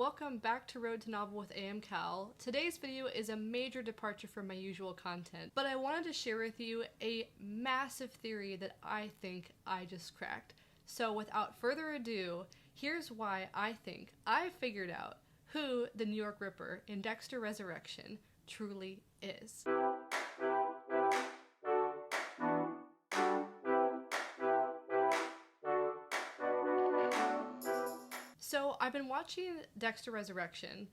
welcome back to Road to Novel with AM Cal. Today's video is a major departure from my usual content, but I wanted to share with you a massive theory that I think I just cracked. So without further ado, here's why I think I've figured out who the New York Ripper in Dexter Resurrection truly is. So I've been watching Dexter Resurrection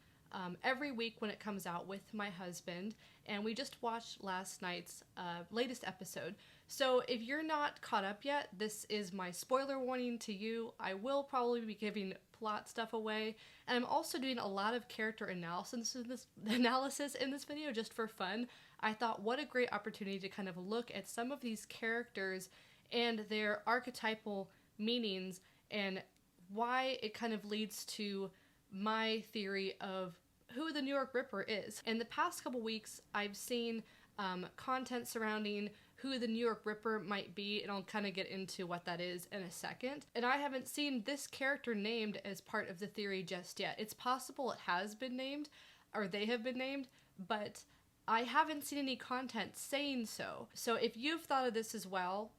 every week when it comes out with my husband, and we just watched last night's latest episode. So if you're not caught up yet, this is my spoiler warning to you. I will probably be giving plot stuff away, and I'm also doing a lot of character analysis in this video just for fun. I thought what a great opportunity to kind of look at some of these characters and their archetypal meanings and why it kind of leads to my theory of who the New York Ripper is. In the past couple weeks, I've seen content surrounding who the New York Ripper might be, and I'll kind of get into what that is in a second. And I haven't seen this character named as part of the theory just yet. It's possible it has been named, or they have been named, but I haven't seen any content saying so. So if you've thought of this as well,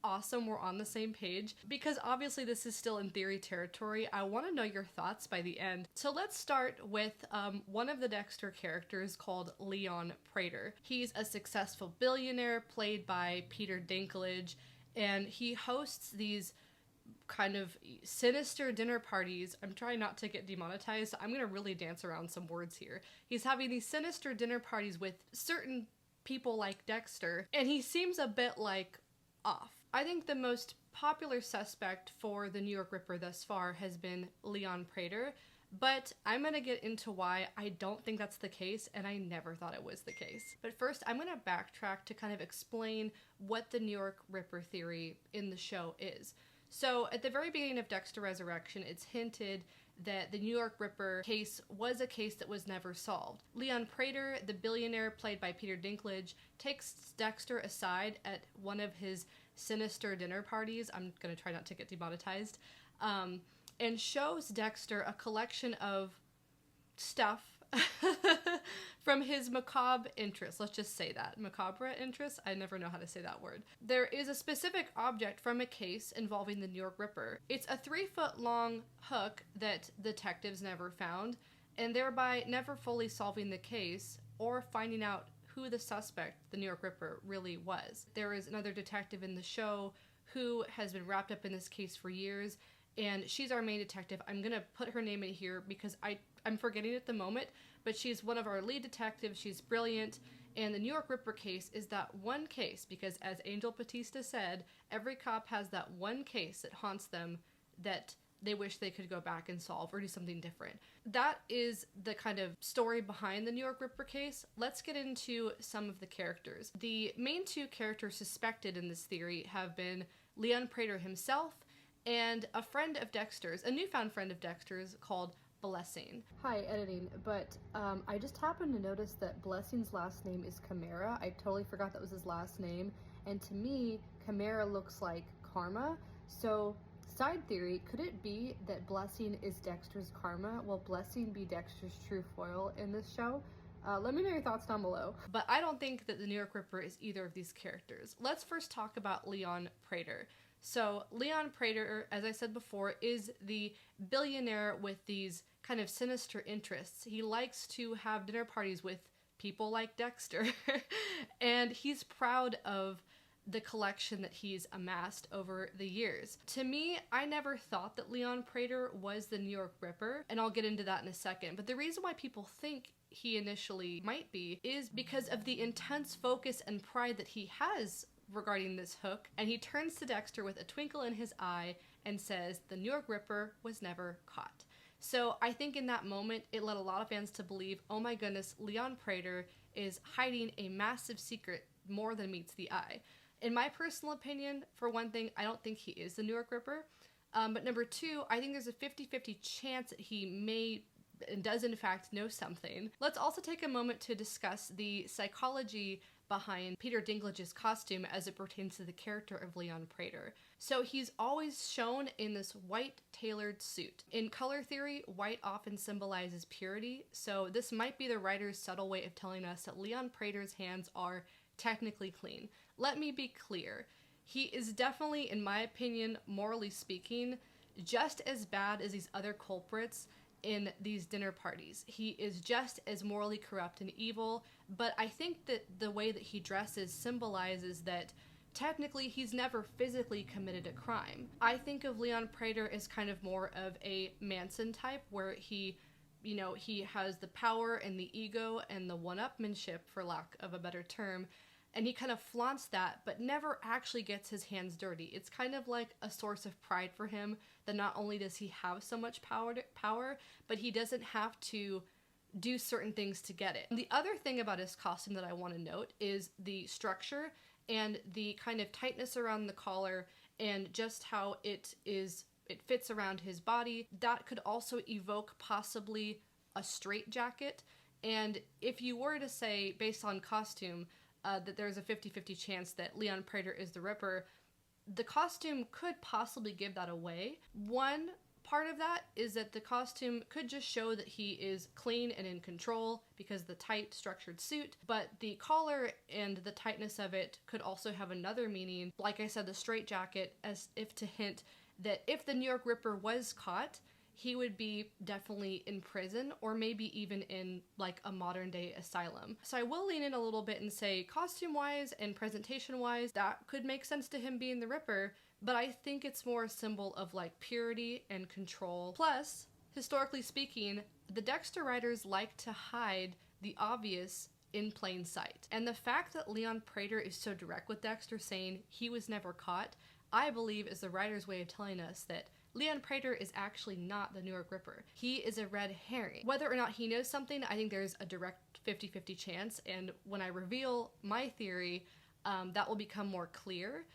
awesome, we're on the same page. Because obviously this is still in theory territory, I want to know your thoughts by the end. So let's start with one of the Dexter characters called Leon Prader. He's a successful billionaire played by Peter Dinklage, and he hosts these kind of sinister dinner parties. I'm trying not to get demonetized, so I'm gonna really dance around some words here. He's having these sinister dinner parties with certain people like Dexter, and he seems a bit like off. I think the most popular suspect for the New York Ripper thus far has been Leon Prader, but I'm gonna get into why I don't think that's the case, and I never thought it was the case. But first, I'm gonna backtrack to kind of explain what the New York Ripper theory in the show is. So at the very beginning of Dexter Resurrection, it's hinted that the New York Ripper case was a case that was never solved. Leon Prader, the billionaire played by Peter Dinklage, takes Dexter aside at one of his sinister dinner parties, I'm gonna try not to get demonetized, and shows Dexter a collection of stuff from his macabre interests. Let's just say that. Macabre interests? I never know how to say that word. There is a specific object from a case involving the New York Ripper. It's a 3-foot long hook that detectives never found, and thereby never fully solving the case or finding out who the suspect, the New York Ripper, really was. There is another detective in the show who has been wrapped up in this case for years, and she's our main detective. I'm gonna put her name in here because I'm forgetting at the moment, but she's one of our lead detectives. She's brilliant, and the New York Ripper case is that one case because, as Angel Batista said, every cop has that one case that haunts them that they wish they could go back and solve or do something different. That is the kind of story behind the New York Ripper case. Let's get into some of the characters. The main two characters suspected in this theory have been Leon Prader himself and a friend of Dexter's, a newfound friend of Dexter's called Blessing. Hi, editing, but I just happened to notice that Blessing's last name is Chimera. I totally forgot that was his last name, and to me, Chimera looks like karma. So, side theory, could it be that Blessing is Dexter's karma? Will Blessing be Dexter's true foil in this show? Let me know your thoughts down below. But I don't think that the New York Ripper is either of these characters. Let's first talk about Leon Prader. So Leon Prader, as I said before, is the billionaire with these kind of sinister interests. He likes to have dinner parties with people like Dexter, and he's proud of the collection that he's amassed over the years. To me, I never thought that Leon Prader was the New York Ripper, and I'll get into that in a second. But the reason why people think he initially might be is because of the intense focus and pride that he has regarding this hook, and he turns to Dexter with a twinkle in his eye and says the New York Ripper was never caught. So I think in that moment it led a lot of fans to believe, oh my goodness, Leon Prader is hiding a massive secret more than meets the eye. In my personal opinion, for one thing, I don't think he is the New York Ripper, but number two, I think there's a 50-50 chance that he may and does in fact know something. Let's also take a moment to discuss the psychology behind Peter Dinklage's costume as it pertains to the character of Leon Prader. So he's always shown in this white tailored suit. In color theory, white often symbolizes purity, so this might be the writer's subtle way of telling us that Leon Prader's hands are technically clean. Let me be clear. He is definitely, in my opinion, morally speaking, just as bad as these other culprits in these dinner parties. He is just as morally corrupt and evil, but I think that the way that he dresses symbolizes that technically he's never physically committed a crime. I think of Leon Prader as kind of more of a Manson type, where he has the power and the ego and the one-upmanship, for lack of a better term, and he kind of flaunts that, but never actually gets his hands dirty. It's kind of like a source of pride for him that not only does he have so much power, but he doesn't have to do certain things to get it. The other thing about his costume that I want to note is the structure and the kind of tightness around the collar and just how it fits around his body. That could also evoke possibly a straitjacket. And if you were to say, based on costume, that there's a 50-50 chance that Leon Prader is the Ripper, the costume could possibly give that away. One part of that is that the costume could just show that he is clean and in control because of the tight, structured suit, but the collar and the tightness of it could also have another meaning. Like I said, the straitjacket, as if to hint that if the New York Ripper was caught, he would be definitely in prison or maybe even in like a modern day asylum. So I will lean in a little bit and say costume wise and presentation wise, that could make sense to him being the Ripper, but I think it's more a symbol of like purity and control. Plus, historically speaking, the Dexter writers like to hide the obvious in plain sight. And the fact that Leon Prader is so direct with Dexter saying he was never caught, I believe is the writer's way of telling us that Leon Prader is actually not the New York Ripper. He is a red herring. Whether or not he knows something, I think there's a direct 50-50 chance, and when I reveal my theory, that will become more clear.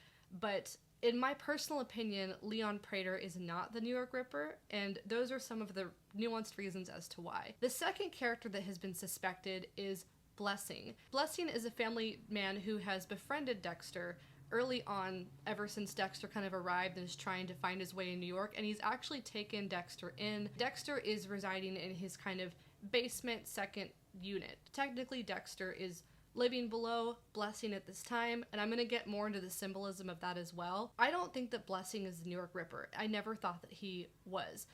But in my personal opinion, Leon Prader is not the New York Ripper, and those are some of the nuanced reasons as to why. The second character that has been suspected is Blessing. Blessing is a family man who has befriended Dexter early on, ever since Dexter kind of arrived and is trying to find his way in New York, and he's actually taken Dexter in. Dexter is residing in his kind of basement second unit. Technically, Dexter is living below Blessing at this time, and I'm going to get more into the symbolism of that as well. I don't think that Blessing is the New York Ripper. I never thought that he was.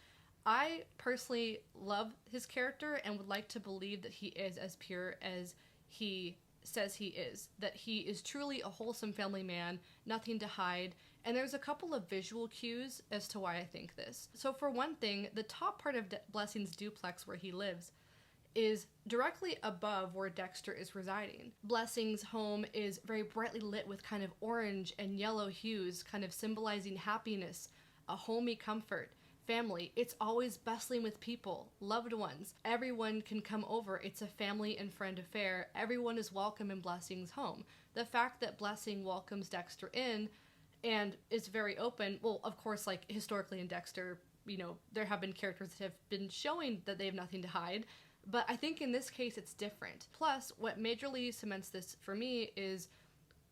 I personally love his character and would like to believe that he is as pure as he says he is, that he is truly a wholesome family man, nothing to hide, and there's a couple of visual cues as to why I think this. So for one thing, the top part of Blessing's duplex where he lives is directly above where Dexter is residing. Blessing's home is very brightly lit with kind of orange and yellow hues, kind of symbolizing happiness, a homey comfort, family. It's always bustling with people, loved ones. Everyone can come over. It's a family and friend affair. Everyone is welcome in Blessing's home. The fact that Blessing welcomes Dexter in and is very open, well, of course, like historically in Dexter, there have been characters that have been showing that they have nothing to hide, but I think in this case it's different. Plus, what majorly cements this for me is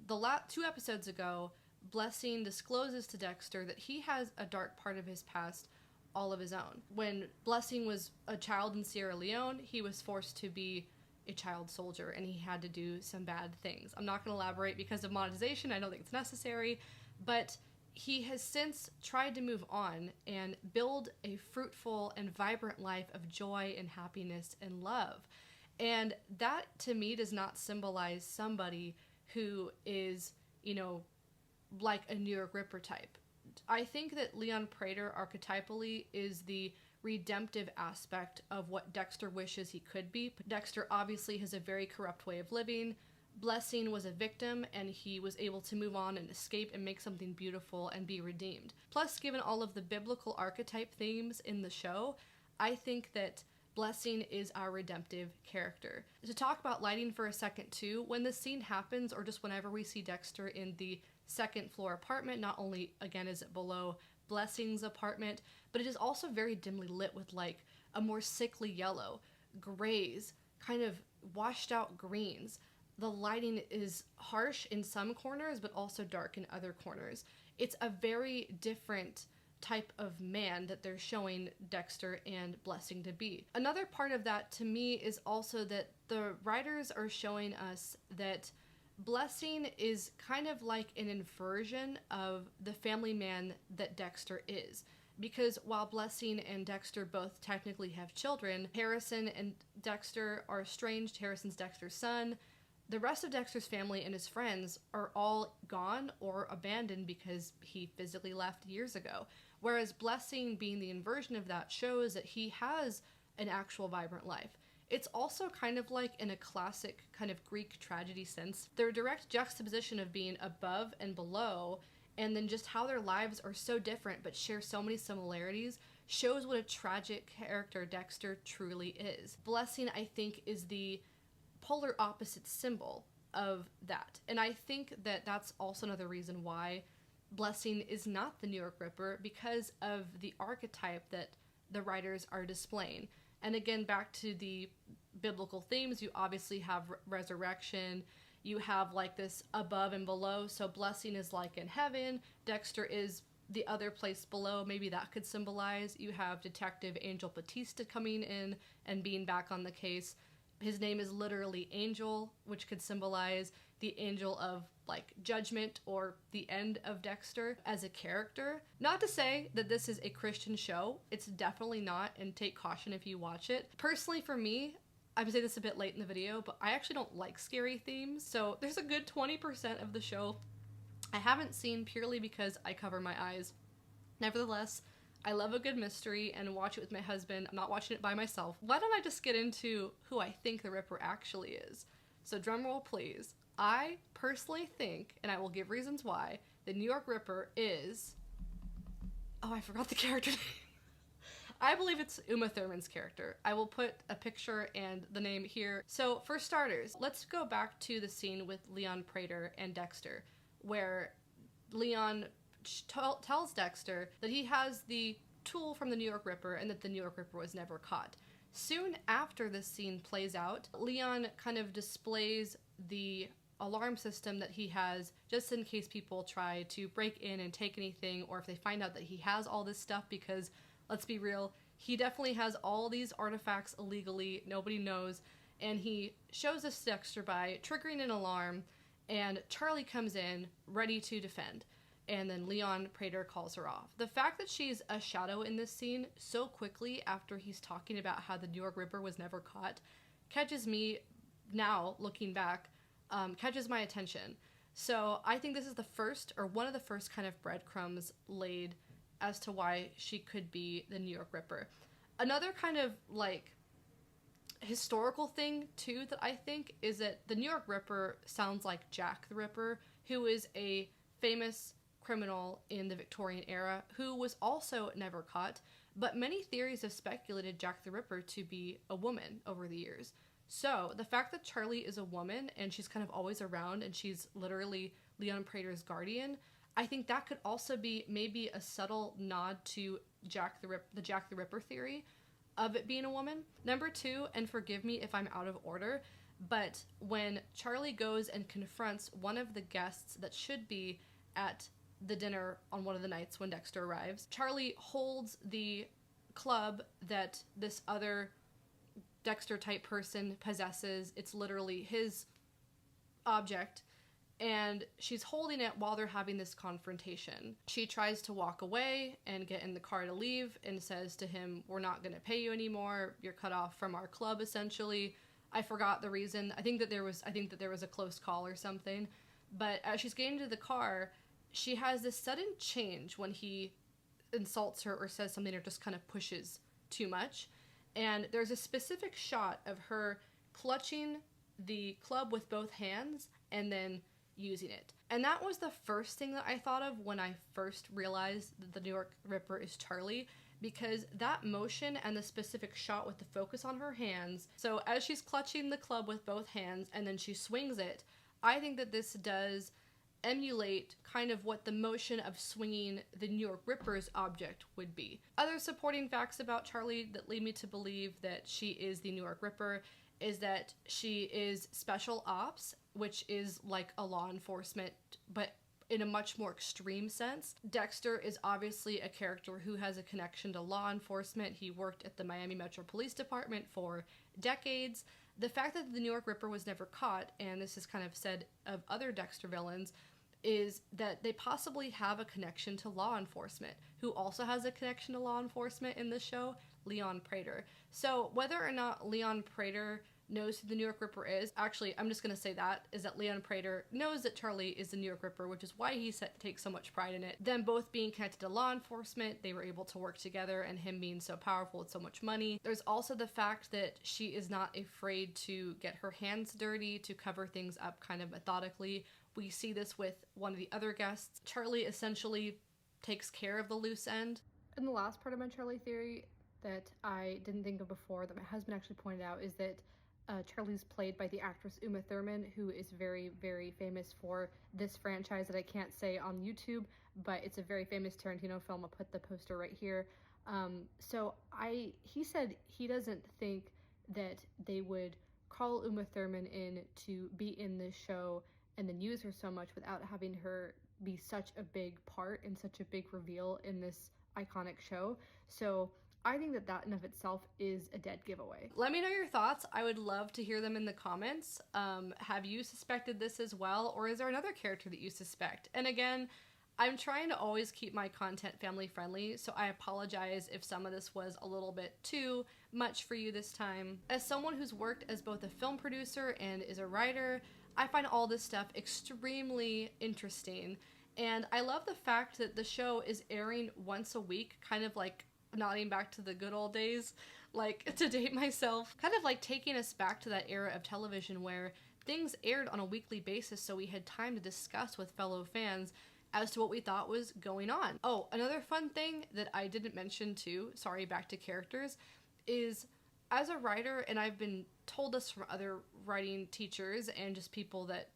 the last 2 episodes ago, Blessing discloses to Dexter that he has a dark part of his past all of his own. When Blessing was a child in Sierra Leone, he was forced to be a child soldier and he had to do some bad things. I'm not going to elaborate because of monetization. I don't think it's necessary, but he has since tried to move on and build a fruitful and vibrant life of joy and happiness and love. And that to me does not symbolize somebody who is, like a New York Ripper type. I think that Leon Prader archetypally is the redemptive aspect of what Dexter wishes he could be. Dexter obviously has a very corrupt way of living. Blessing was a victim, and he was able to move on and escape and make something beautiful and be redeemed. Plus, given all of the biblical archetype themes in the show, I think that Blessing is our redemptive character. To talk about lighting for a second too, when this scene happens, or just whenever we see Dexter in the second floor apartment, not only again is it below Blessing's apartment, but it is also very dimly lit with like a more sickly yellow, grays, kind of washed out greens. the lighting is harsh in some corners, but also dark in other corners. It's a very different type of man that they're showing Dexter and Blessing to be. Another part of that to me is also that the writers are showing us that Blessing is kind of like an inversion of the family man that Dexter is. Because while Blessing and Dexter both technically have children, Harrison and Dexter are estranged. Harrison's Dexter's son. The rest of Dexter's family and his friends are all gone or abandoned because he physically left years ago. Whereas Blessing, being the inversion of that, shows that he has an actual vibrant life. It's also kind of like in a classic kind of Greek tragedy sense. Their direct juxtaposition of being above and below, and then just how their lives are so different but share so many similarities, shows what a tragic character Dexter truly is. Blessing, I think, is the polar opposite symbol of that. And I think that that's also another reason why Blessing is not the New York Ripper, because of the archetype that the writers are displaying. And again, back to the biblical themes, you obviously have resurrection, you have like this above and below, so Blessing is like in heaven, Dexter is the other place below, maybe that could symbolize. You have Detective Angel Batista coming in and being back on the case. His name is literally Angel, which could symbolize the angel of like judgment or the end of Dexter as a character. Not to say that this is a Christian show. It's definitely not, and take caution if you watch it. Personally, for me, I'm saying this a bit late in the video, but I actually don't like scary themes. So there's a good 20% of the show I haven't seen purely because I cover my eyes. Nevertheless, I love a good mystery and watch it with my husband. I'm not watching it by myself. Why don't I just get into who I think the Ripper actually is? So drumroll please. I personally think, and I will give reasons why, the New York Ripper is... Oh, I forgot the character name. I believe it's Uma Thurman's character. I will put a picture and the name here. So for starters, let's go back to the scene with Leon Prader and Dexter, where Leon tells Dexter that he has the tool from the New York Ripper and that the New York Ripper was never caught. Soon after this scene plays out, Leon kind of displays the alarm system that he has just in case people try to break in and take anything, or if they find out that he has all this stuff, because let's be real, he definitely has all these artifacts illegally, nobody knows, and he shows this to Dexter by triggering an alarm, and Charlie comes in ready to defend, and then Leon Prader calls her off. The fact that she's a shadow in this scene so quickly after he's talking about how the New York Ripper was never caught catches me, now looking back, catches my attention. So I think this is the first, or one of the first kind of breadcrumbs laid as to why she could be the New York Ripper. Another kind of like historical thing too that I think is that the New York Ripper sounds like Jack the Ripper, who is a famous criminal in the Victorian era who was also never caught, but many theories have speculated Jack the Ripper to be a woman over the years. So the fact that Charlie is a woman and she's kind of always around and she's literally Leon Prader's guardian, I think that could also be maybe a subtle nod to the Jack the Ripper theory of it being a woman. Number two, and forgive me if I'm out of order, but when Charlie goes and confronts one of the guests that should be at the dinner on one of the nights when Dexter arrives, Charlie holds the club that this other Dexter type person possesses. It's literally his object, and she's holding it while they're having this confrontation. She tries to walk away and get in the car to leave and says to him, "We're not going to pay you anymore. You're cut off from our club," essentially. I forgot the reason. I think that there was a close call or something. But as she's getting to the car, she has this sudden change when he insults her or says something or just kind of pushes too much. And there's a specific shot of her clutching the club with both hands and then using it. And that was the first thing that I thought of when I first realized that the New York Ripper is Charlie, because that motion and the specific shot with the focus on her hands, so as she's clutching the club with both hands and then she swings it, I think that this does emulate kind of what the motion of swinging the New York Ripper's object would be. Other supporting facts about Charlie that lead me to believe that she is the New York Ripper is that she is special ops, which is like a law enforcement, but in a much more extreme sense. Dexter is obviously a character who has a connection to law enforcement. He worked at the Miami Metro Police Department for decades. The fact that the New York Ripper was never caught, and this is kind of said of other Dexter villains, is that they possibly have a connection to law enforcement. Who also has a connection to law enforcement in this show? Leon Prader. So whether or not Leon Prader knows who the New York Ripper is, actually, I'm just going to say that, is that Leon Prader knows that Charlie is the New York Ripper, which is why he takes so much pride in it. Them both being connected to law enforcement, they were able to work together, and him being so powerful with so much money. There's also the fact that she is not afraid to get her hands dirty, to cover things up kind of methodically. We see this with one of the other guests. Charlie essentially takes care of the loose end. And the last part of my Charlie theory that I didn't think of before, that my husband actually pointed out, is that Charlie's played by the actress Uma Thurman, who is very, very famous for this franchise that I can't say on YouTube, but it's a very famous Tarantino film. I'll put the poster right here. He said he doesn't think that they would call Uma Thurman in to be in this show and then use her so much without having her be such a big part and such a big reveal in this iconic show. So I think that that in of itself is a dead giveaway. Let me know your thoughts. I would love to hear them in the comments. Have you suspected this as well, or is there another character that you suspect? And again, I'm trying to always keep my content family friendly, so I apologize if some of this was a little bit too much for you this time. As someone who's worked as both a film producer and is a writer, I find all this stuff extremely interesting, and I love the fact that the show is airing once a week, kind of like nodding back to the good old days, like, to date myself, kind of like taking us back to that era of television where things aired on a weekly basis, so we had time to discuss with fellow fans as to what we thought was going on. Oh, another fun thing that I didn't mention too, sorry, back to characters, is as a writer, and I've been told this from other writing teachers and just people that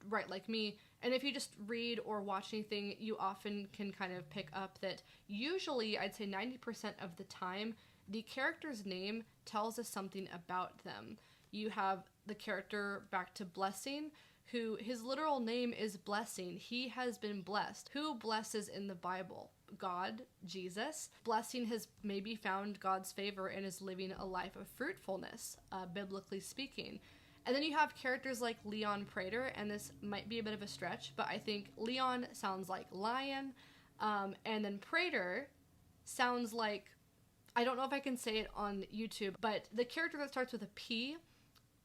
write like me, and if you just read or watch anything, you often can kind of pick up that usually, I'd say 90% of the time, the character's name tells us something about them. You have the character back to Blessing, who his literal name is Blessing. He has been blessed. Who blesses in the Bible? God, Jesus. Blessing has maybe found God's favor and is living a life of fruitfulness, biblically speaking. And then you have characters like Leon Prader, and this might be a bit of a stretch, but I think Leon sounds like lion, and then Prader sounds like, I don't know if I can say it on YouTube, but the character that starts with a P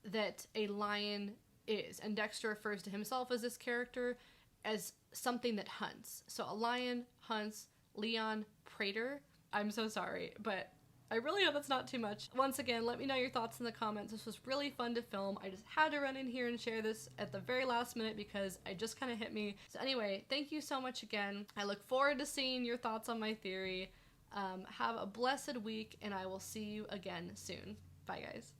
that a lion is, and Dexter refers to himself as this character as something that hunts. So a lion hunts. Leon Prader. I'm so sorry, but I really hope that's not too much. Once again, let me know your thoughts in the comments. This was really fun to film. I just had to run in here and share this at the very last minute because it just kind of hit me. So anyway, thank you so much again. I look forward to seeing your thoughts on my theory. Have a blessed week, and I will see you again soon. Bye, guys.